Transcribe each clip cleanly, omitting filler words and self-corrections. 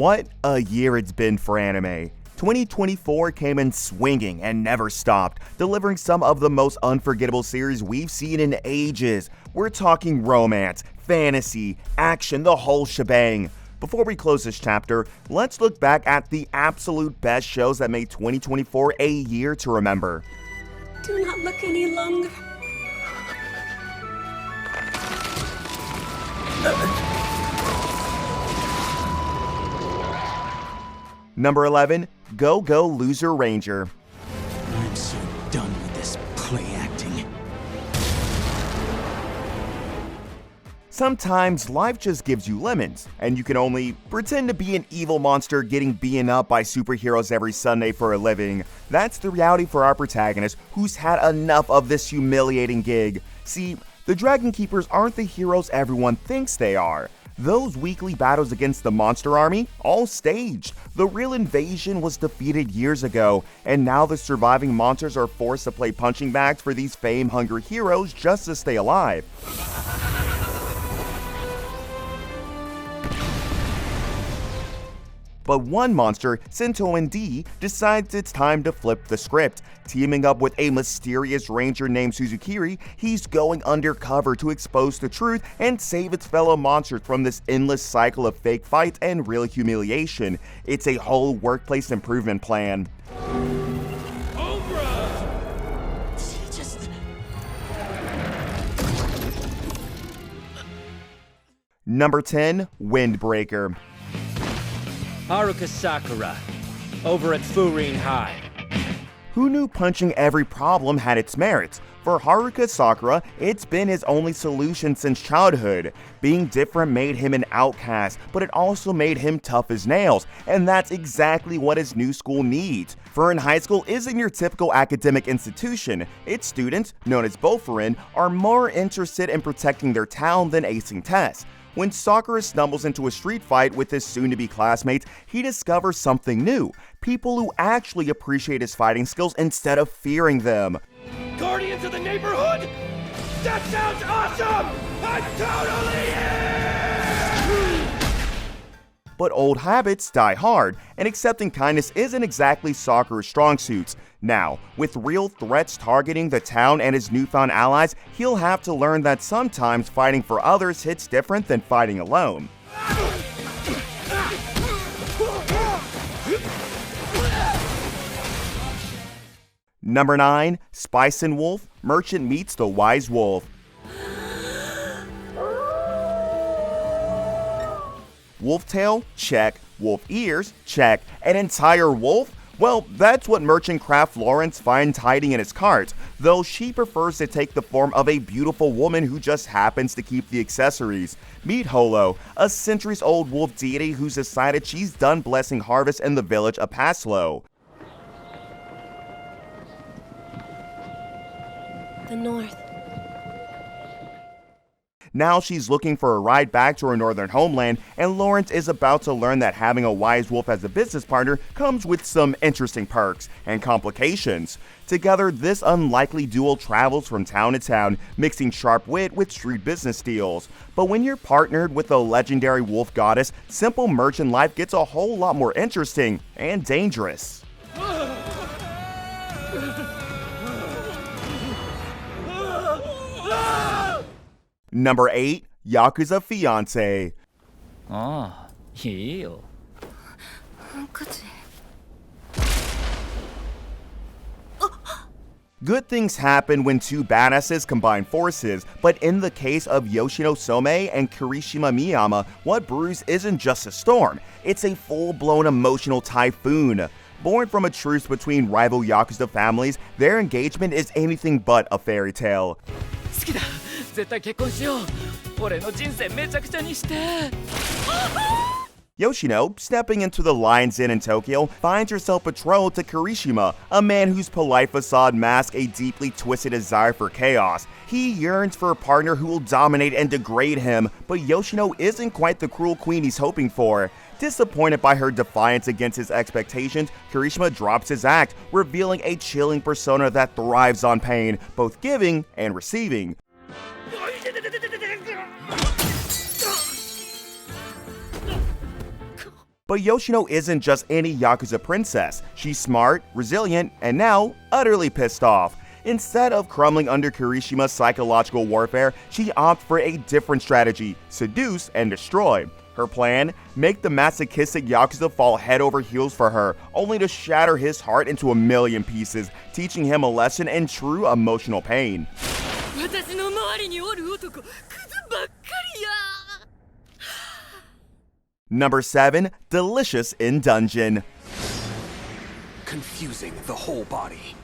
What a year it's been for anime. 2024 came in swinging and never stopped, delivering some of the most unforgettable series we've seen in ages. We're talking romance, fantasy, action, the whole shebang. Before we close this chapter, let's look back at the absolute best shows that made 2024 a year to remember. Do not look any longer. Number 11, Go Go Loser Ranger. I'm so done with this play acting. Sometimes life just gives you lemons, and you can only pretend to be an evil monster getting beaten up by superheroes every Sunday for a living. That's the reality for our protagonist, who's had enough of this humiliating gig. See, the Dragon Keepers aren't the heroes everyone thinks they are. Those weekly battles against the monster army, all staged. The real invasion was defeated years ago, and now the surviving monsters are forced to play punching bags for these fame-hungry heroes just to stay alive. But one monster, Sento D, decides it's time to flip the script. Teaming up with a mysterious ranger named Suzukiri, he's going undercover to expose the truth and save its fellow monsters from this endless cycle of fake fights and real humiliation. It's a whole workplace improvement plan. Number 10, Windbreaker. Haruka Sakura, over at Furin High. Who knew punching every problem had its merits? For Haruka Sakura, it's been his only solution since childhood. Being different made him an outcast, but it also made him tough as nails, and that's exactly what his new school needs. Furin High School isn't your typical academic institution. Its students, known as Bofurin, are more interested in protecting their town than acing tests. When Sakura stumbles into a street fight with his soon-to-be classmates, he discovers something new. People who actually appreciate his fighting skills instead of fearing them. Guardians of the neighborhood? That sounds awesome! I'm totally in! But old habits die hard, and accepting kindness isn't exactly Sakura's strong suits. Now, with real threats targeting the town and his newfound allies, he'll have to learn that sometimes fighting for others hits different than fighting alone. Number 9, Spice and Wolf, Merchant meets the Wise Wolf. Wolf tail? Check. Wolf ears? Check. An entire wolf? Well, that's what merchant craft Lawrence finds hiding in his cart, though she prefers to take the form of a beautiful woman who just happens to keep the accessories. Meet Holo, a centuries-old wolf deity who's decided she's done blessing harvest in the village of Paslo. The north. Now she's looking for a ride back to her northern homeland, and Lawrence is about to learn that having a wise wolf as a business partner comes with some interesting perks and complications. Together, this unlikely duo travels from town to town, mixing sharp wit with shrewd business deals. But when you're partnered with a legendary wolf goddess, simple merchant life gets a whole lot more interesting and dangerous. Number 8, Yakuza Fiance. Ah, いいよ。Good things happen when two badasses combine forces, but in the case of Yoshino Some and Kirishima Miyama, what brews isn't just a storm, it's a full-blown emotional typhoon. Born from a truce between rival Yakuza families, their engagement is anything but a fairy tale. 好きだ。絶対結婚しよう。俺の人生めちゃくちゃにして。Yoshino, stepping into the Lion's Inn in Tokyo, finds herself betrothed to Kirishima, a man whose polite facade masks a deeply twisted desire for chaos. He yearns for a partner who will dominate and degrade him, but Yoshino isn't quite the cruel queen he's hoping for. Disappointed by her defiance against his expectations, Kirishima drops his act, revealing a chilling persona that thrives on pain, both giving and receiving. But Yoshino isn't just any Yakuza princess. She's smart, resilient, and now utterly pissed off. Instead of crumbling under Kirishima's psychological warfare, she opts for a different strategy: seduce and destroy. Her plan? Make the masochistic Yakuza fall head over heels for her, only to shatter his heart into a million pieces, teaching him a lesson in true emotional pain. Number 7. Delicious in Dungeon. Confusing the whole body.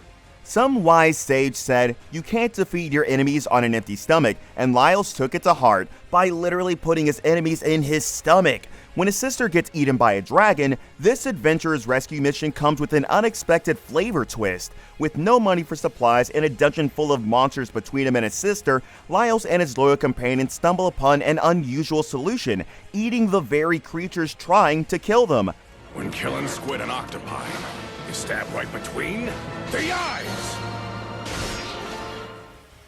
Some wise sage said, you can't defeat your enemies on an empty stomach, and Lyles took it to heart by literally putting his enemies in his stomach. When his sister gets eaten by a dragon, this adventurer's rescue mission comes with an unexpected flavor twist. With no money for supplies and a dungeon full of monsters between him and his sister, Lyles and his loyal companion stumble upon an unusual solution: eating the very creatures trying to kill them. When killing squid and octopi, you stab right between the eyes!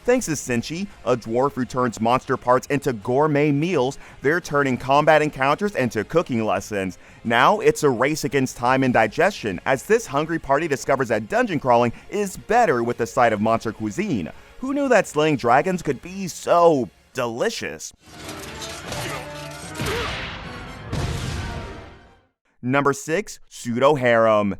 Thanks to Senshi, a dwarf who turns monster parts into gourmet meals, they're turning combat encounters into cooking lessons. Now it's a race against time and digestion, as this hungry party discovers that dungeon crawling is better with the side of monster cuisine. Who knew that slaying dragons could be so delicious? Number 6. Pseudo Harum.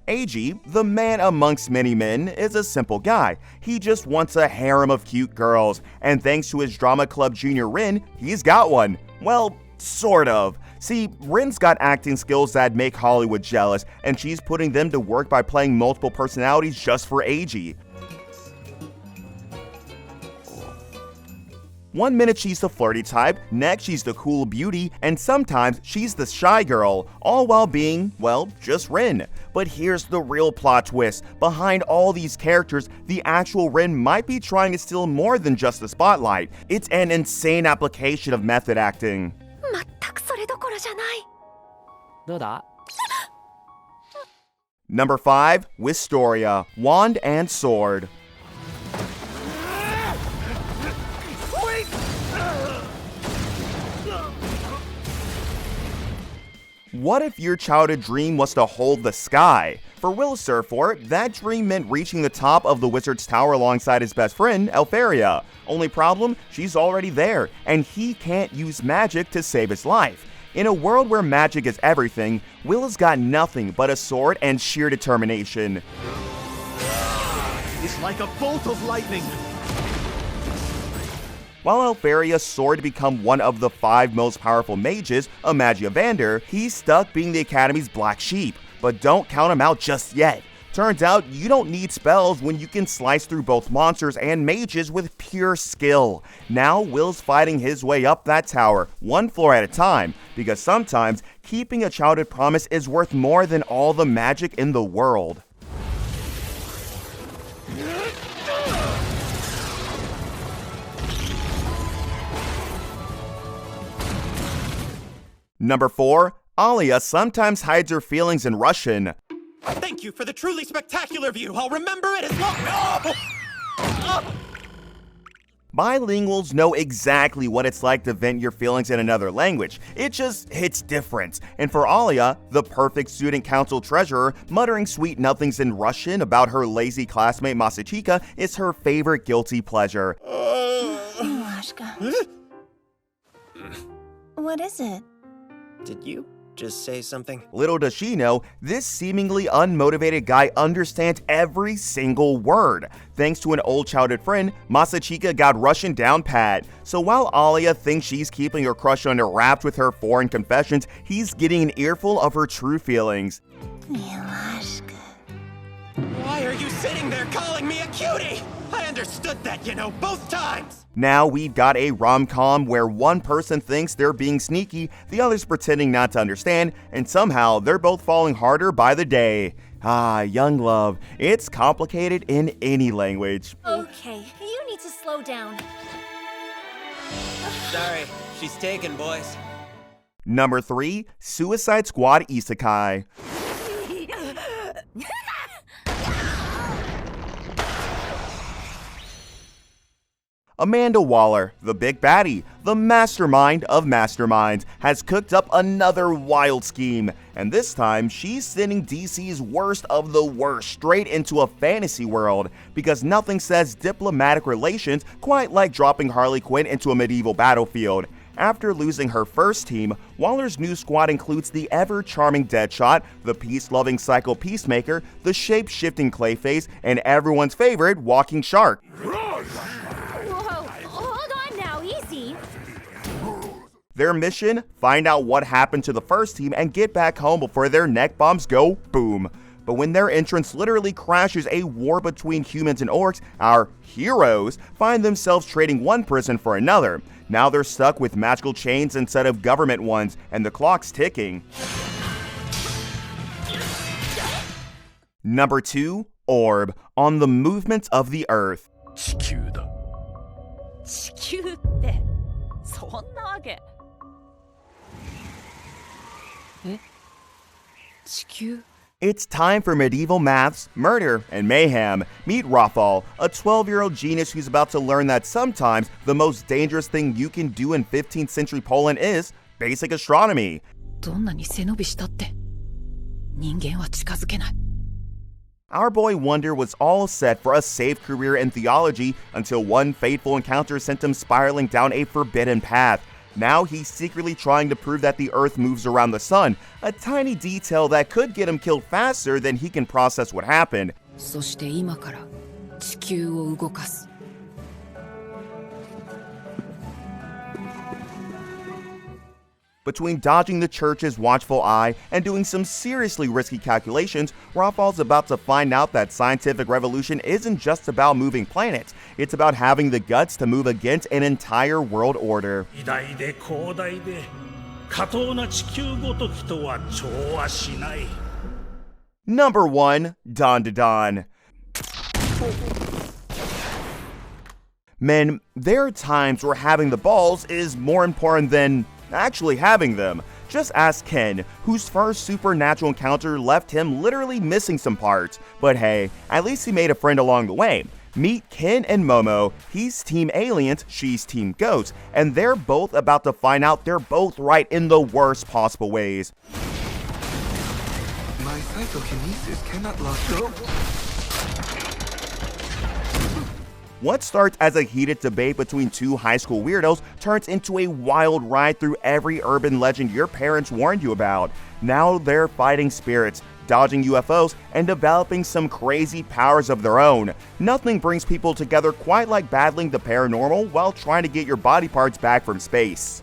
Eiji, the man amongst many men, is a simple guy. He just wants a harem of cute girls, and thanks to his drama club junior Rin, he's got one. Well, sort of. See, Rin's got acting skills that make Hollywood jealous, and she's putting them to work by playing multiple personalities just for Eiji. One minute she's the flirty type, next she's the cool beauty, and sometimes she's the shy girl, all while being, well, just Rin. But here's the real plot twist. Behind all these characters, the actual Rin might be trying to steal more than just the spotlight. It's an insane application of method acting. Number 5. Wistoria, Wand and Sword. What if your childhood dream was to hold the sky? For Will Surfort, that dream meant reaching the top of the wizard's tower alongside his best friend, Elfaria. Only problem, she's already there, and he can't use magic to save his life. In a world where magic is everything, Will has got nothing but a sword and sheer determination. It's like a bolt of lightning. While Elfaria soared to become one of the 5 most powerful mages, a Magiavander, he's stuck being the Academy's black sheep. But don't count him out just yet. Turns out you don't need spells when you can slice through both monsters and mages with pure skill. Now Will's fighting his way up that tower, one floor at a time, because sometimes keeping a childhood promise is worth more than all the magic in the world. Number 4. Alia sometimes hides her feelings in Russian. Thank you for the truly spectacular view. I'll remember it as long. No! Bilinguals know exactly what it's like to vent your feelings in another language. It just hits different. And for Alia, the perfect student council treasurer, muttering sweet nothings in Russian about her lazy classmate Masachika is her favorite guilty pleasure. Mashka. What is it? Did you just say something? Little does she know, this seemingly unmotivated guy understands every single word. Thanks to an old childhood friend, Masachika got Russian down pat. So while Alia thinks she's keeping her crush under wraps with her foreign confessions, he's getting an earful of her true feelings. Milashka. Why are you sitting there calling me a cutie? I understood that, both times. Now we've got a rom-com where one person thinks they're being sneaky, the other's pretending not to understand, and somehow they're both falling harder by the day. Ah, young love. It's complicated in any language. Okay, you need to slow down. Sorry, she's taken, boys. Number 3. Suicide Squad Isekai. Amanda Waller, the big baddie, the mastermind of masterminds, has cooked up another wild scheme, and this time she's sending DC's worst of the worst straight into a fantasy world, because nothing says diplomatic relations quite like dropping Harley Quinn into a medieval battlefield. After losing her first team, Waller's new squad includes the ever-charming Deadshot, the peace-loving Psycho Peacemaker, the shape-shifting Clayface, and everyone's favorite Walking Shark. Whoa, hold on now, easy. Their mission? Find out what happened to the first team and get back home before their neck bombs go boom. But when their entrance literally crashes a war between humans and orcs, our heroes find themselves trading one prison for another. Now they're stuck with magical chains instead of government ones, and the clock's ticking. Number 2, Orb, on the movements of the Earth. 地球だ。地球ってそんなわけ。え？地球？ It's time for medieval maths, murder, and mayhem. Meet Rathal, a 12-year-old genius who's about to learn that sometimes the most dangerous thing you can do in 15th century Poland is basic astronomy. どんなに背伸びしたって人間は近づけない。 Our boy Wonder was all set for a safe career in theology until one fateful encounter sent him spiraling down a forbidden path. Now he's secretly trying to prove that the Earth moves around the sun, a tiny detail that could get him killed faster than he can process what happened. そして今から地球を動かす。 Between dodging the church's watchful eye and doing some seriously risky calculations, Rafal's about to find out that scientific revolution isn't just about moving planets, it's about having the guts to move against an entire world order. 偉大で広大で過当な地球ごときとは調和しない。 Number 1, Don to Don. Men, there are times where having the balls is more important than actually having them. Just ask Ken, whose first supernatural encounter left him literally missing some parts. But hey, at least he made a friend along the way. Meet Ken and Momo. He's Team Aliens, she's Team Ghosts, and they're both about to find out they're both right in the worst possible ways. My psychokinesis cannot lock go. What starts as a heated debate between two high school weirdos turns into a wild ride through every urban legend your parents warned you about. Now they're fighting spirits, dodging UFOs, and developing some crazy powers of their own. Nothing brings people together quite like battling the paranormal while trying to get your body parts back from space.